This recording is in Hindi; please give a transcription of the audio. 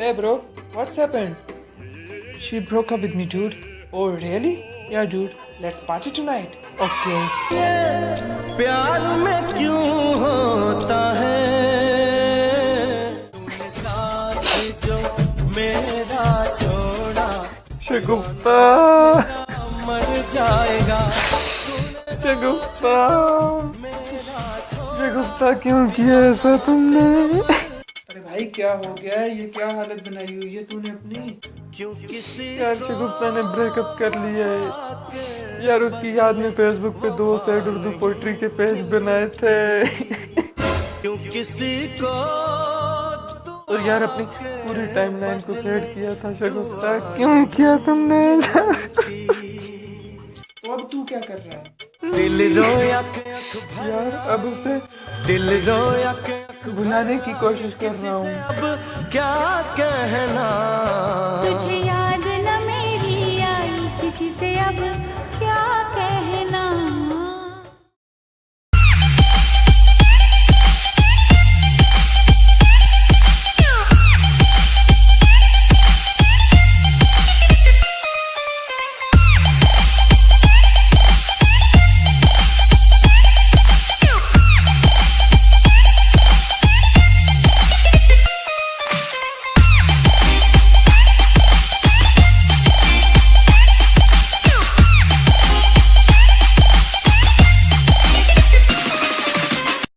Hey bro, what's happened? She broke up with me, dude. Oh really? Yeah, dude. Let's party tonight. Okay. प्यार में क्यों होता है तूने साथ जो मेरा छोड़ा शगुफ्ता मर जाएगा शगुफ्ता शगुफ्ता क्यों किया ऐसा तुमने? अरे भाई क्या हो गया है? ये क्या हालत बनाई हुई है तूने अपनी? क्यों किसी यार शगुफ्ता ने ब्रेकअप कर लिया है यार। उसकी याद में फेसबुक पे 2 सैड उर्दू पोइट्री के पेज बनाए थे। क्यों किसी को और यार अपनी पूरी टाइमलाइन को सेट किया था। शगुफ्ता क्यों किया तुमने? तो अब तू क्या कर रहा है? दिल रोया के यार अब उसे दिल रोया के भुलाने की कोशिश कर रहा हूँ। अब क्या कहना तुझे याद न मेरी आई किसी से अब